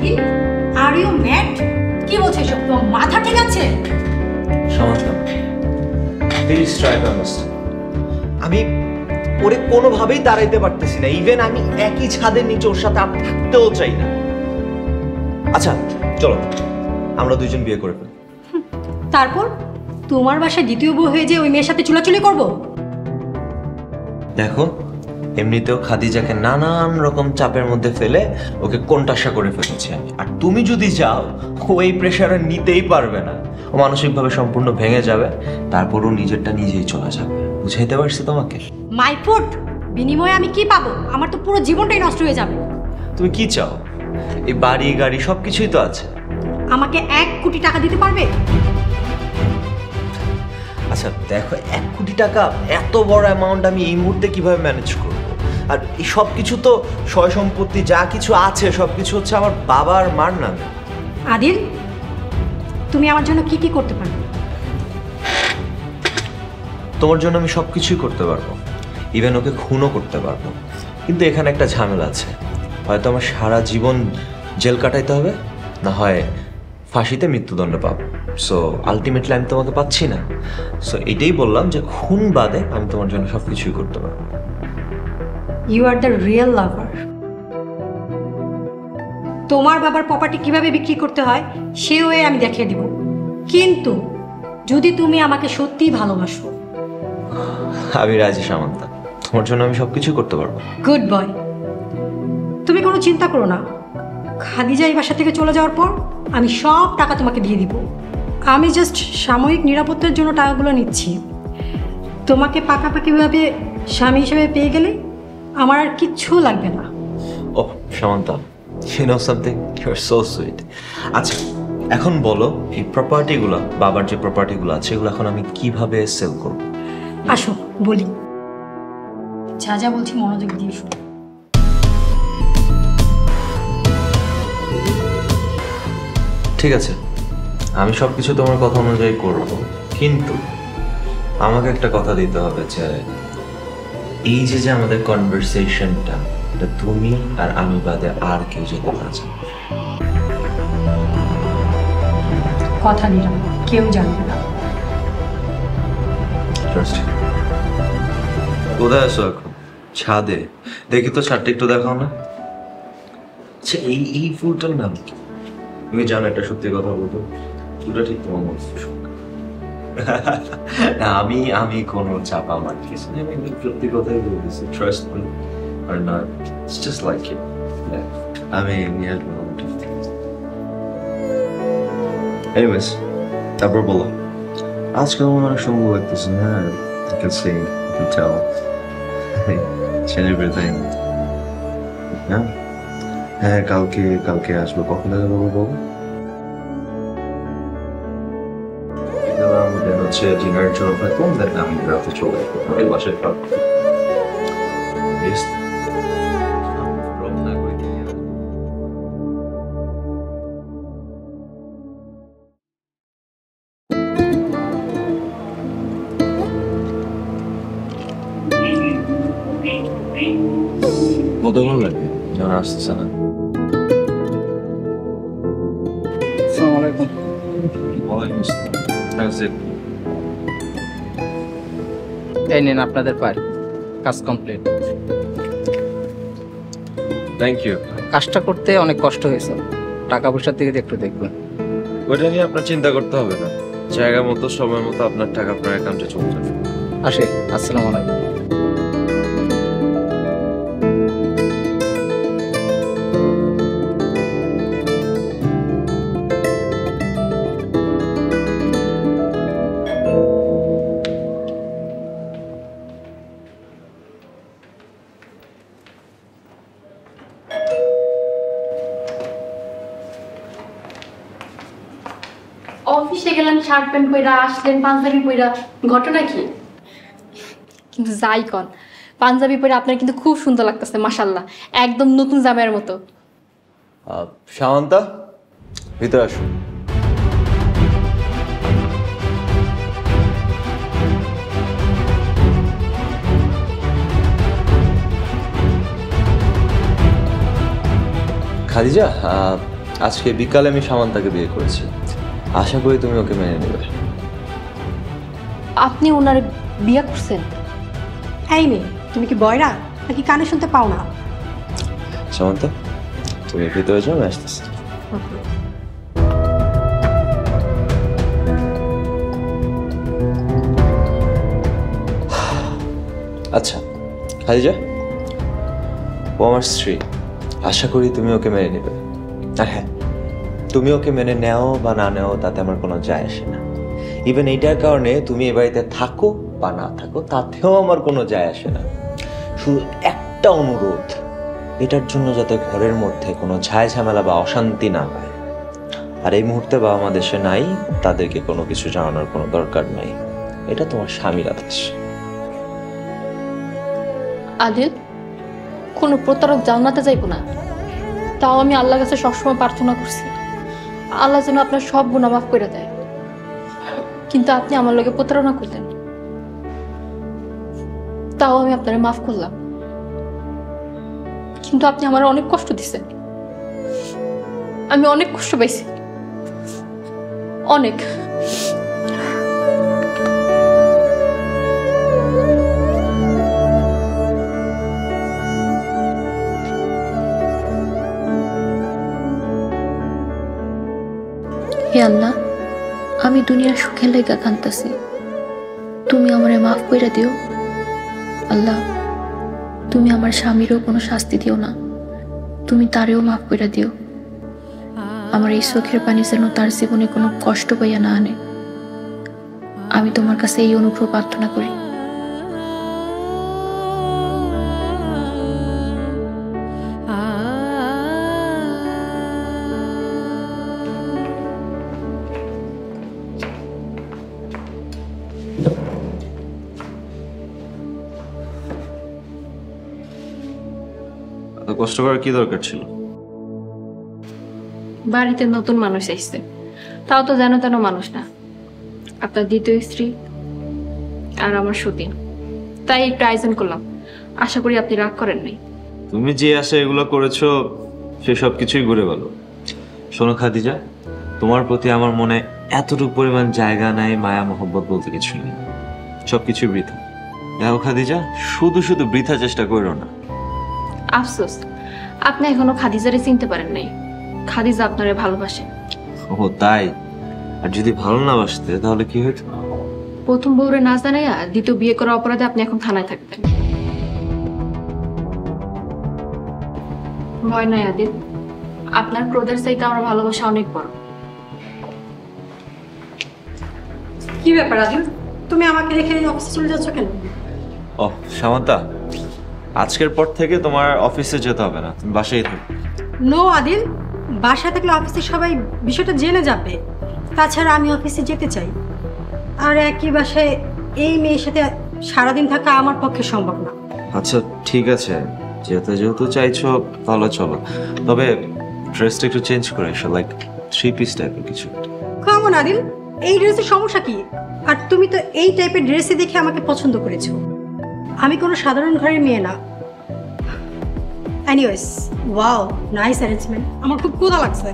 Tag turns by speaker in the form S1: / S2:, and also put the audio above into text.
S1: Adil, are you mad? কি বলছো এসব? তোমার মাথা ঠিক আছে?
S2: Samanta, please try to understand. আমি ওরে কোনোভাবেই দাঁড়াইতে পারতেছি না। ইভেন আমি একই ছাদের নিচে ওর সাথে আর থাকতেও চাই না। আচ্ছা চলো, আমরা দুইজন বিয়ে করে ফেলি।
S1: তারপর তোমার বাসায় দ্বিতীয় বউ হয়ে যে ওই মেয়ের সাথে চুলাচুলি করবো?
S2: দেখো, এমনিতেও খাদিজাকে নানান রকম চাপের মধ্যে ফেলে ওকে কোণঠাসা করে ফেলেছি আমি। আর তুমি যদি যাও, ও এই প্রেশারে নিতেই পারবে না। ও মানসিকভাবে সম্পূর্ণ ভেঙে যাবে, তারপর ও নিজেরটা নিজেই চলে যাবে। বুঝাইতে পারছি তোমাকে?
S1: মাই ফুড, বিনিময়ে আমি কি পাবো? আমার তো পুরো জীবনটাই নষ্ট হয়ে যাবে।
S2: তুমি কি চাও? এই বাড়ি গাড়ি সবকিছুই তো আছে।
S1: আমাকে 1 কোটি টাকা দিতে পারবে?
S2: আচ্ছা দেখো, 1 কোটি টাকা এত বড় অ্যামাউন্ট আমি এই মুহূর্তে কিভাবে ম্যানেজ করব? আর এই সব কিছু তো সয় সম্পত্তি যা কিছু আছে সব কিছু হচ্ছে আমার বাবার মার নামে।
S1: আদিল, তুমি আমার জন্য কি কি করতে পারবে?
S2: তোমার জন্য আমি সব কিছুই করতে পারবো, ইভেন ওকে খুনও করতে পারবো। কিন্তু এখানে একটা ঝামেলা আছে, হয়তো আমার সারা জীবন জেল কাটাইতে হবে, না হয় ফাঁসিতে মৃত্যুদণ্ড পাবো। সো আলটিমেটলি আমি তোমাকে পাচ্ছি না। সো এটাই বললাম যে খুন বাদে আমি তোমার জন্য সব কিছুই করতে পারবো।
S1: ইউ আর দ্য রিয়েল লাভার। তোমার বাবার প্রপার্টি কিভাবে বিক্রি করতে হয় সে ওয়ে আমি দেখিয়ে দিব, কিন্তু যদি তুমি আমাকে সত্যিই ভালোবাসো।
S2: আমি রাজি সামান্তা, তোমার জন্য আমি সবকিছু করতে পারবো।
S1: Good boy. তুমি কোনো চিন্তা করো না, খাদিজা এই বাসা থেকে চলে যাওয়ার পর আমি সব টাকা তোমাকে দিয়ে দিব। আমি জাস্ট সাময়িক নিরাপত্তার জন্য টাকাগুলো নিচ্ছি। তোমাকে পাকাপাকিভাবে স্বামী হিসেবে পেয়ে গেলে আমার আর কিচ্ছু লাগবে না।
S2: Oh Samantha, you know something, you are so sweet. আচ্ছা এখন বলো, এই প্রপার্টিগুলো, বাবার যে প্রপার্টিগুলো আছে এগুলো এখন আমি কিভাবে সেল করব?
S1: আসো বলি, যা যা বলছি মনোযোগ দিয়ে শুনো।
S2: ঠিক আছে, আমি সবকিছু তোমার কথা অনুযায়ী করব, কিন্তু আমাকে একটা কথা দিতে হবে যে এই যে যে আমাদের কনভারসেশনটা, এটা তুমি আর আমি বাদে আর কেউ যেতে পারছে না।
S1: কথা দিলাম, কেউ জানবে না।
S2: কোথায় আছো এখন? ছাদে? দেখি তো ছাদটা একটু দেখাও না। আচ্ছা এই এই ফুলটার নাম কি? তুমি জানো একটা সত্যি কথা বলতো, ফুলটা ঠিক তোমার মতো না। আমি কোনো চাপা মারতেছি না, আমি সত্যি কথাই বলতেছি। ট্রাস্ট মি আর না, ইটস জাস্ট লাইক ইট। আমি নিয়ে আসবো। এনিওয়েজ, তারপর বলো, আজকাল আমার অনেক সুন্দর লাগতেছে। হ্যাঁ, you can see, you can tell. Change everything. হ্যাঁ হ্যাঁ, কালকে আসবো। কখন দেখা করবো বলো? আমাদের হচ্ছে ডিনারের জন্য থাকলাম, দেন আমি রাতে চলে আসবো এই বাসায়। কতক্ষণ লাগবে? যেমন আসতেছে না।
S3: আসসালামু আলাইকুম।
S2: ওয়ালাইকুম আসসালাম।
S3: এই নিন আপনাদের পার, কাজ কমপ্লিট।
S2: Thank you.
S3: কাজটা করতে অনেক কষ্ট হয়েছে, টাকা পয়সার দিকে একটু দেখবেন।
S2: ওইটা নিয়ে আপনার চিন্তা করতে হবে না, জায়গা মতো সময় মতো আপনার টাকা আপনার অ্যাকাউন্টে চলে যাবে।
S3: আসে, আসসালামু আলাইকুম।
S4: অফিসে গেলেন শার্ট প্যান্ট পইরা, আসলেন পাঞ্জাবি পইরা, ঘটনা কি? কিন্তু যাই কন, পাঞ্জাবি পরে আপনার কিন্তু খুব সুন্দর লাগতেছে, মাশাআল্লাহ, একদম নতুন জামাইয়ের মতো।
S2: সামান্তা, ভিতরে আসুন। খাদিজা, আজকে বিকালে আমি সামান্তাকে বিয়ে করেছি, আশা করি তুমি ওকে মেনে নেবে।
S4: আপনি ওনার বিয়ে করছেন?
S1: এই মেয়ে, তুমি কি বয়রা নাকি কানে শুনতে পাও না?
S2: সামান্তা, তুমি ভিতরে যাও, আমি আসতেছি। আচ্ছা খাদিজা, ও আমার স্ত্রী, আশা করি তুমি ওকে মেনে নেবে। আর হ্যাঁ, তুমি ওকে মেনে নেও বা না নেও তাতে আমার কোনো যায় আসে না। ইভেন এইটার কারণে তুমি এ বাড়িতে থাকো বা না থাকো তাতেও আমার কোনো যায় আসে না। শুধু একটা অনুরোধ, এটার জন্য যাতে ঘরের মধ্যে কোনো ঝায় ঝামেলা বা অশান্তি না হয়। আর এই মুহূর্তে বাবা মা দেশে নাই, তাদেরকে কোনো কিছু জানানোর কোনো দরকার নাই। এটা তোমার স্বামীর আদেশ।
S4: আদিল, কোনো প্রতারক জান্নাতে যাইবো না। তাও আমি আল্লাহর কাছে সবসময় প্রার্থনা করছি আল্লাহ যেন আপনার সব গুনাহ মাফ করে দেয়, কিন্তু আপনি আমার লগে প্রতারণা করলেন। তাও আমি আপনারে মাফ করলাম, কিন্তু আপনি আমার অনেক কষ্ট দিচ্ছেন। আমি অনেক কষ্ট পাইছি, অনেক।
S5: হে আল্লাহ, আমি দুনিয়ার সুখের লাইগা কাঁদতাছি, তুমি আমারে মাফ কইরা দিও। আল্লাহ, তুমি আমার স্বামীরও কোনো শাস্তি দিও না, তুমি তারেও মাফ কইরা দিও। আমার এই চোখের পানি যেন তার জীবনে কোনো কষ্ট পাইয়া না আনে, আমি তোমার কাছে এই অনুগ্রহ প্রার্থনা করি।
S2: এত কষ্ট করার কি দরকার ছিল?
S4: বাড়িতে নতুন মানুষ আসছে, তাও তো যেন তেন মানুষ না, আপনার দ্বিতীয় স্ত্রী আর আমার সতীন, তাই একটু আয়োজন করলাম। আশা করি আপনি রাগ করেন নাই।
S2: তুমি যে আশা এগুলো করেছো সে সব কিছুই ঘুরে গেল। শোনো খাদিজা, তোমার প্রতি আমার মনে এতটুকু পরিমাণ জায়গা নাই, মায়া মহব্বত বলতে কিছু নেই, সবকিছুই বৃথা। দেখো খাদিজা, শুধু শুধু বৃথা চেষ্টা করো না।
S4: আফসোস, আপনি এখনো খাদিজারে চিনতে পারেন নাই। খাদিজা আপনারে ভালোবাসে।
S2: ও তাই? আর যদি ভালো না বাসতে তাহলে কি হইতো?
S4: প্রথম বউরে না জানাইয়া দ্বিতীয় বিয়ে করার অপরাধে আপনি এখন থানায় থাকতেন। ভয় নাই আদিল, আপনার ক্রোধের চাইতে আমার ভালোবাসা অনেক বড়।
S1: কি ব্যাপার আদিল, তুমি আমাকে রেখে অফিসে চলে যাচ্ছ কেন?
S2: ও সামান্তা, আজকের পর থেকে তোমার অফিসে যেতে হবে না, তুমি বাসায় থাকো।
S1: নো আদিল, বাসা থাকলে অফিসে সবাই বিষয়টা জেনে যাবে। তাছাড়া আমি অফিসে যেতে চাই, আর একই বাসায় এই মেয়ের সাথে সারাদিন থাকা আমার পক্ষে সম্ভব না।
S2: আচ্ছা ঠিক আছে, যেহেতু চাইছো তাহলে চলো, তবে ড্রেসটা একটু চেঞ্জ করে এসো, লাইক 3 পিস টাইপের কিছু।
S1: কেমন আদিল, এই ড্রেসের সমস্যা কি? আর তুমি তো এই টাইপের ড্রেসই দেখে আমাকে পছন্দ করেছো। আমি কোনো সাধারণ ঘরের মেয়ে না। এনিওয়েজ, ওয়াও, নাইস অ্যারেঞ্জমেন্ট, আমার খুব ক্ষুধা লাগছে।